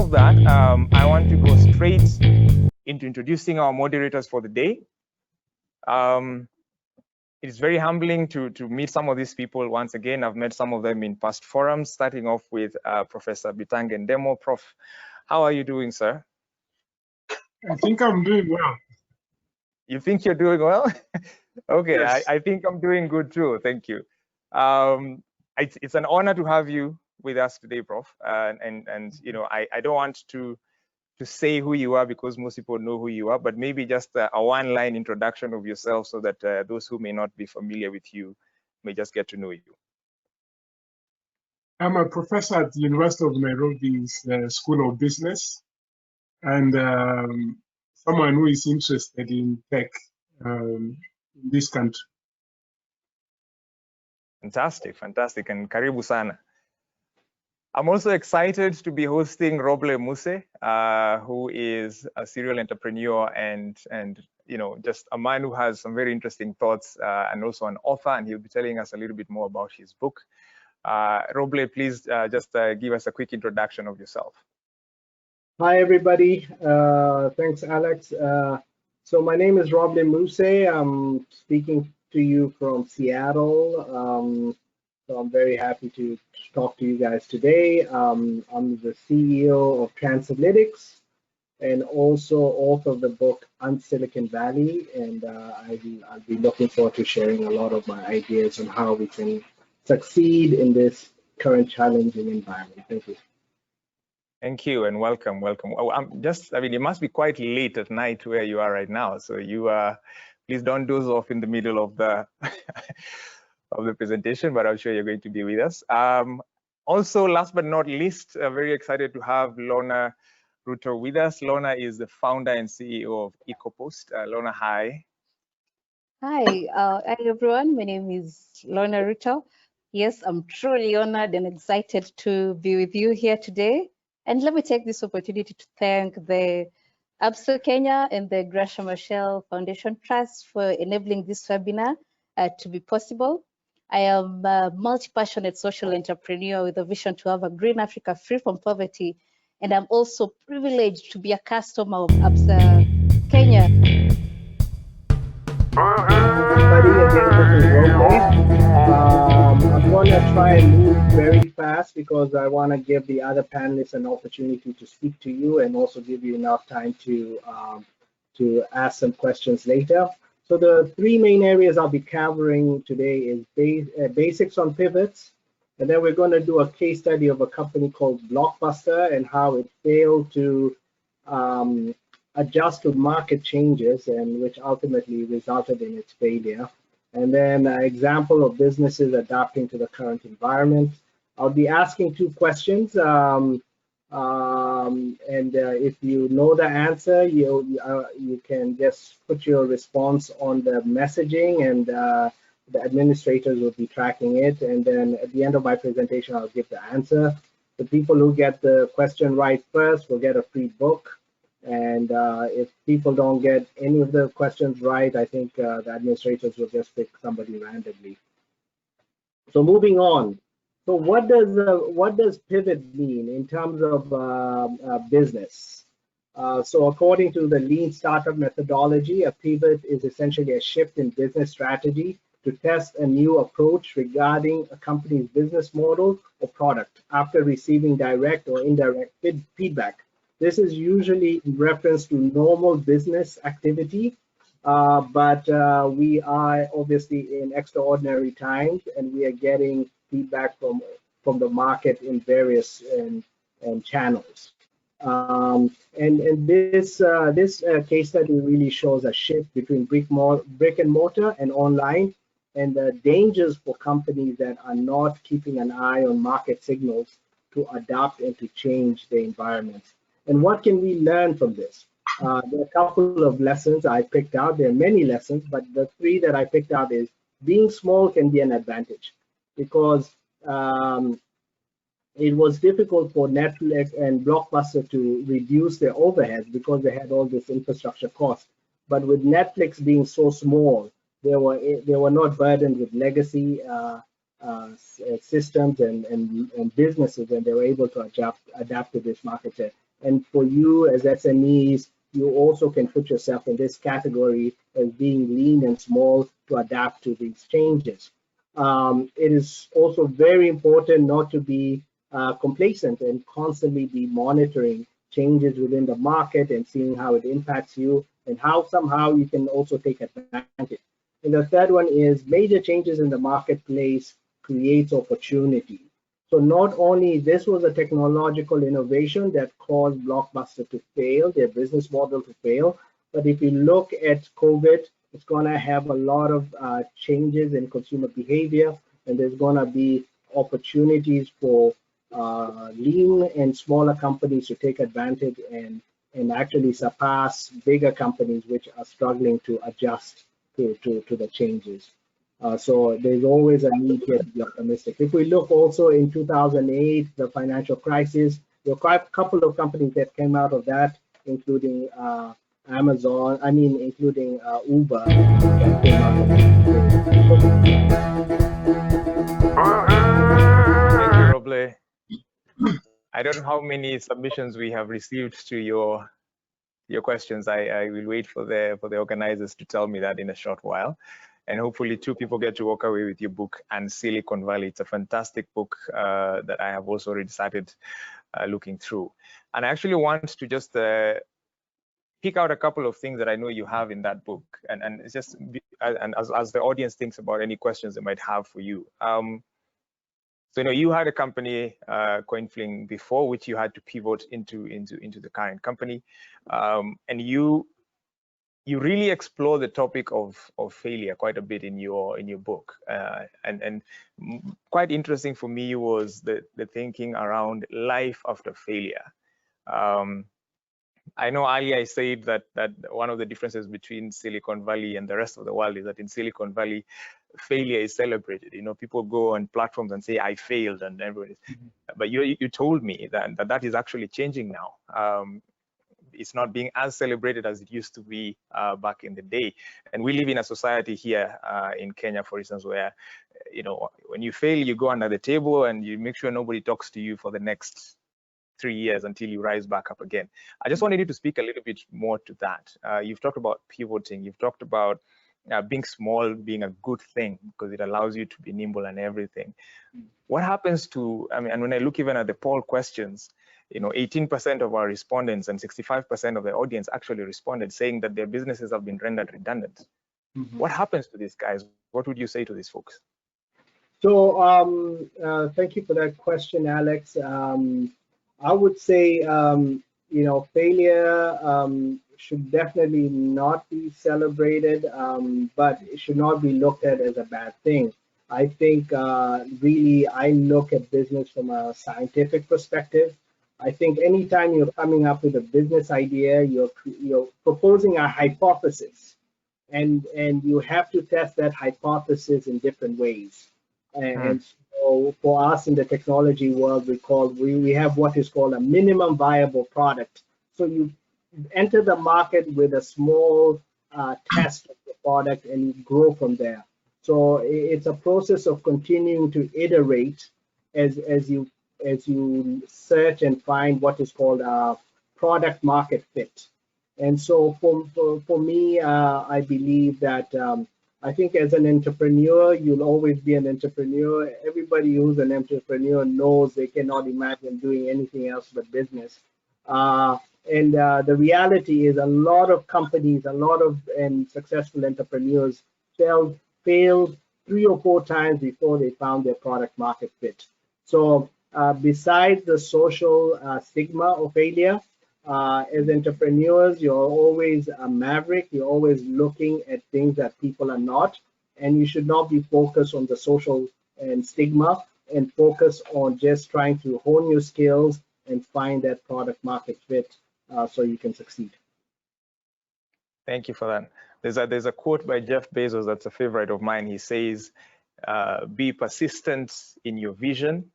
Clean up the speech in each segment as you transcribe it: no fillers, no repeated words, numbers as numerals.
of that, I want to go straight into introducing our moderators for the day. It's very humbling to meet some of these people once again. I've met some of them in past forums, starting off with Professor Bitangen Demo. Prof, how are you doing, sir? I think I'm doing well. You think you're doing well? Okay, Yes. I think I'm doing good too. Thank you. It's an honor to have you with us today, Prof. And you know, I don't want to say who you are because most people know who you are, but maybe just a one-line introduction of yourself so that those who may not be familiar with you may just get to know you. I'm a professor at the University of Nairobi's School of Business, and someone who is interested in tech in this country. Fantastic, fantastic, and karibu sana. I'm also excited to be hosting Roble Muse, who is a serial entrepreneur and you know, just a man who has some very interesting thoughts and also an author, and he'll be telling us a little bit more about his book. Roble, please just give us a quick introduction of yourself. Hi, everybody. Thanks, Alex. So my name is Roble Muse. I'm speaking to you from Seattle. So I'm very happy to talk to you guys today. I'm the CEO of Translytics and also author of the book Silicon Valley. And I'll be looking forward to sharing a lot of my ideas on how we can succeed in this current challenging environment. Thank you. Thank you and welcome, welcome. Oh, I mean, it must be quite late at night where you are right now. So you please don't doze off in the middle of the of the presentation, but I'm sure you're going to be with us. Also, last but not least, very excited to have Lorna Ruto with us. Lorna is the founder and CEO of EcoPost. Lorna, hi. Hi, everyone. My name is Lorna Ruto. Yes, I'm truly honored and excited to be with you here today. And let me take this opportunity to thank the Absa Kenya and the Graca Machel Foundation Trust for enabling this webinar to be possible. I am a multi-passionate social entrepreneur with a vision to have a green Africa free from poverty. And I'm also privileged to be a customer of Absa Kenya. Everybody, again, this is Roble. I'm going to try and move very fast because I want to give the other panelists an opportunity to speak to you and also give you enough time to ask some questions later. So the three main areas I'll be covering today is basics on pivots, and then we're going to do a case study of a company called Blockbuster and how it failed to adjust to market changes and which ultimately resulted in its failure. And then an example of businesses adapting to the current environment. I'll be asking two questions. If you know the answer, you can just put your response on the messaging and the administrators will be tracking it. And then at the end of my presentation, I'll give the answer. The people who get the question right first will get a free book. And if people don't get any of the questions right, I think the administrators will just pick somebody randomly. So moving on. So what does pivot mean in terms of business? So according to the lean startup methodology, a pivot is essentially a shift in business strategy to test a new approach regarding a company's business model or product after receiving direct or indirect feedback. This is usually in reference to normal business activity, but we are obviously in extraordinary times and we are getting feedback from the market in various channels. And this case study really shows a shift between brick and mortar and online, and the dangers for companies that are not keeping an eye on market signals to adapt and to change the environment. And what can we learn from this? There are a couple of lessons I picked out. There are many lessons, but the three that I picked out is being small can be an advantage because it was difficult for Netflix and Blockbuster to reduce their overheads because they had all this infrastructure cost. But with Netflix being so small, they were not burdened with legacy systems and businesses, and they were able to adapt to this market And for you as SMEs, you also can put yourself in this category as being lean and small to adapt to these changes. It is also very important not to be complacent and constantly be monitoring changes within the market and seeing how it impacts you and how somehow you can also take advantage. And the third one is major changes in the marketplace creates opportunity. So not only this was a technological innovation that caused Blockbuster to fail, their business model to fail, but if you look at COVID, it's going to have a lot of changes in consumer behavior, and there's going to be opportunities for lean and smaller companies to take advantage and actually surpass bigger companies which are struggling to adjust to the changes. So there's always a need here to be optimistic. If we look also in 2008, the financial crisis, there were quite a couple of companies that came out of that, including Amazon, including Uber. That came out of Thank you, Roble. I don't know how many submissions we have received to your questions. I will wait for the organizers to tell me that in a short while. And hopefully 2 people get to walk away with your book and Silicon Valley. It's a fantastic book that I have also already started looking through. And I actually want to just pick out a couple of things that I know you have in that book, and it's just and as the audience thinks about any questions they might have for you. So you had a company, CoinFling, before, which you had to pivot into the current company, and you really explore the topic of failure quite a bit in your book, and quite interesting for me was the thinking around life after failure. I know earlier I said that one of the differences between Silicon Valley and the rest of the world is that in Silicon Valley, failure is celebrated. People go on platforms and say I failed, and everybody. But you told me that is actually changing now. It's not being as celebrated as it used to be back in the day. And we live in a society here in Kenya, for instance, where when you fail, you go under the table and you make sure nobody talks to you for the next 3 years until you rise back up again. I just wanted you to speak a little bit more to that. You've talked about pivoting. You've talked about being small being a good thing because it allows you to be nimble and everything. What happens to, and when I look even at the poll questions, 18% of our respondents and 65% of the audience actually responded saying that their businesses have been rendered redundant. What happens to these guys? What would you say to these folks? So thank you for that question, Alex. I would say, failure should definitely not be celebrated, but it should not be looked at as a bad thing. I think really I look at business from a scientific perspective. I think anytime you're coming up with a business idea, you're proposing a hypothesis, and you have to test that hypothesis in different ways. And so for us in the technology world, we have what is called a minimum viable product. So you enter the market with a small test of the product and you grow from there. So it's a process of continuing to iterate as you search and find what is called a product market fit. And so for me, I believe that I think as an entrepreneur, you'll always be an entrepreneur. Everybody who's an entrepreneur knows they cannot imagine doing anything else but business. And the reality is a lot of companies, and successful entrepreneurs failed 3 or 4 times before they found their product market fit. So besides the social stigma of failure, as entrepreneurs, you're always a maverick. You're always looking at things that people are not, and you should not be focused on the social and stigma and focus on just trying to hone your skills and find that product market fit so you can succeed. Thank you for that. There's a quote by Jeff Bezos that's a favorite of mine. He says, be persistent in your vision,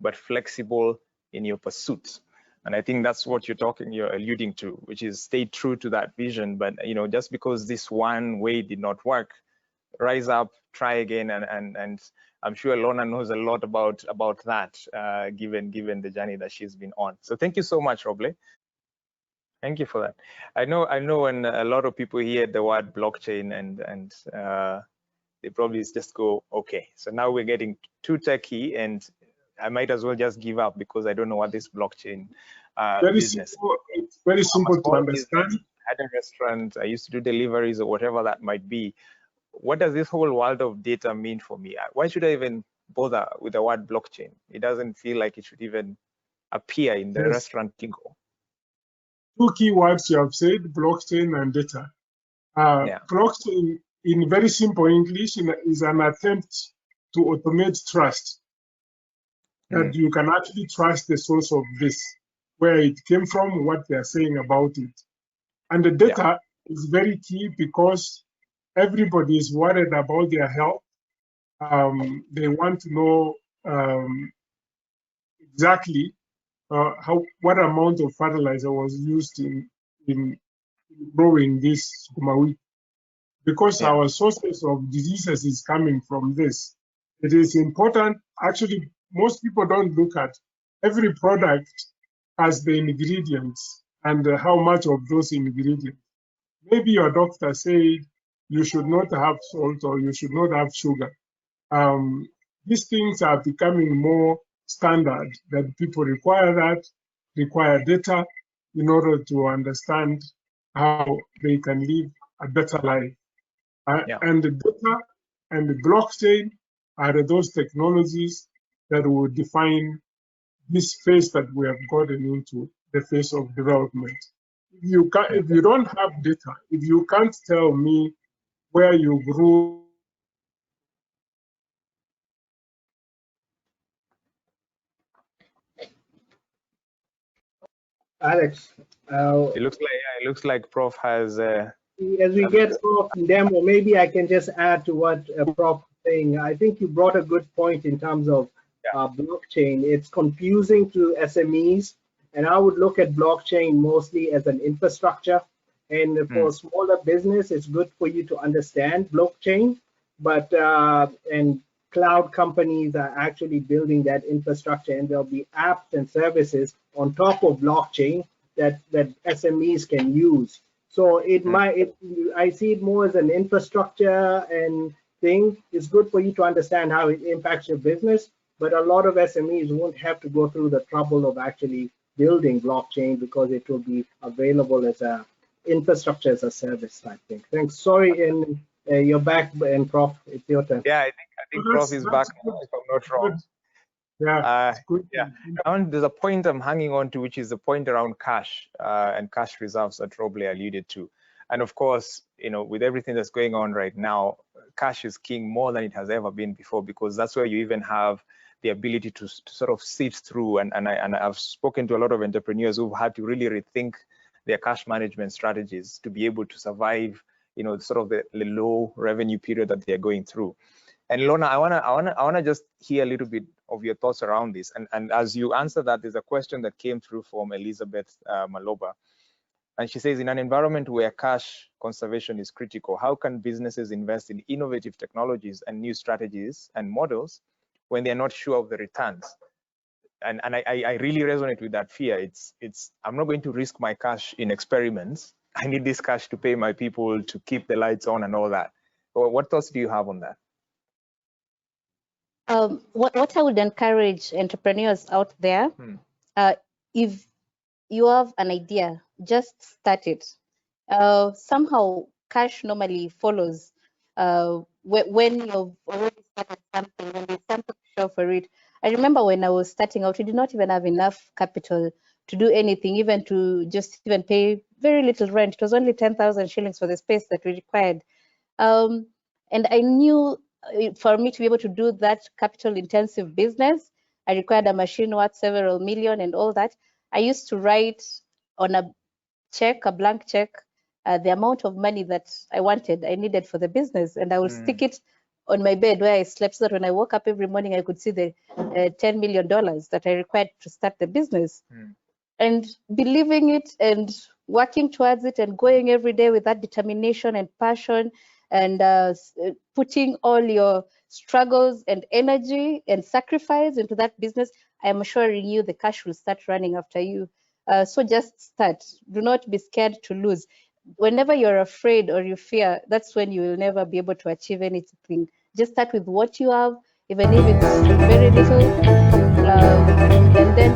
but flexible in your pursuits. And I think that's what you're alluding to, which is stay true to that vision. But just because this one way did not work, rise up, try again, and I'm sure Lorna knows a lot about that, given the journey that she's been on. So thank you so much, Roble. Thank you for that. I know when a lot of people hear the word blockchain and they probably just go, okay, so now we're getting too techy, and I might as well just give up because I don't know what this blockchain business. It's very simple to understand. I had a restaurant, I used to do deliveries or whatever that might be. What does this whole world of data mean for me? Why should I even bother with the word blockchain? It doesn't feel like it should even appear in the restaurant lingo. Two key words you have said, blockchain and data. Blockchain, in very simple English, is an attempt to automate trust. That you can actually trust the source of this, where it came from, what they are saying about it. And the data is very key because everybody is worried about their health. They want to know exactly what amount of fertilizer was used in growing this sukuma wiki. Because our sources of diseases is coming from this. It is important. Actually, most people don't look at every product as the ingredients and how much of those ingredients. Maybe your doctor said you should not have salt or you should not have sugar. These things are becoming more standard, that people require data in order to understand how they can live a better life. And the data and the blockchain are those technologies that will define this phase that we have gotten into, the phase of development. If you don't have data, if you can't tell me where you grew, Alex, it looks like Prof has. As we get Prof demo, maybe I can just add to what Prof was saying. I think you brought a good point in terms of blockchain. It's confusing to SMEs, and I would look at blockchain mostly as an infrastructure. And for smaller business, it's good for you to understand blockchain, but and cloud companies are actually building that infrastructure, and there'll be apps and services on top of blockchain that SMEs can use. So I see it more as an infrastructure and thing. It's good for you to understand how it impacts your business, but a lot of SMEs won't have to go through the trouble of actually building blockchain because it will be available as a infrastructure as a service type thing. Thanks. Sorry, and you're back, and Prof, it's your turn. Yeah, I think Prof is back now, if I'm not wrong. And there's a point I'm hanging on to, which is the point around cash and cash reserves that Roble alluded to. And of course, with everything that's going on right now, cash is king more than it has ever been before, because that's where you even have the ability to sort of sift through. And I've spoken to a lot of entrepreneurs who've had to really rethink their cash management strategies to be able to survive, sort of the low revenue period that they're going through. And Lorna, I wanna just hear a little bit of your thoughts around this. And as you answer that, there's a question that came through from Elizabeth Maloba. And she says, in an environment where cash conservation is critical, how can businesses invest in innovative technologies and new strategies and models when they're not sure of the returns? And I really resonate with that fear. It's I'm not going to risk my cash in experiments. I need this cash to pay my people, to keep the lights on and all that. What thoughts do you have on that? What I would encourage entrepreneurs out there, if you have an idea, just start it. Somehow cash normally follows when you've already started something, when there's something to show for it. I remember when I was starting out, we did not even have enough capital to do anything, even to just even pay very little rent. It was only 10,000 shillings for the space that we required. And I knew for me to be able to do that capital intensive business, I required a machine worth several million and all that. I used to write on a blank check, the amount of money that I needed for the business, and I would stick it on my bed where I slept, so that when I woke up every morning, I could see the $10 million that I required to start the business. And believing it and working towards it and going every day with that determination and passion, and putting all your struggles and energy and sacrifice into that business, I am assuring you the cash will start running after you. So just start. Do not be scared to lose. Whenever you're afraid or you fear, that's when you will never be able to achieve anything. Just start with what you have, even if it's very little, and then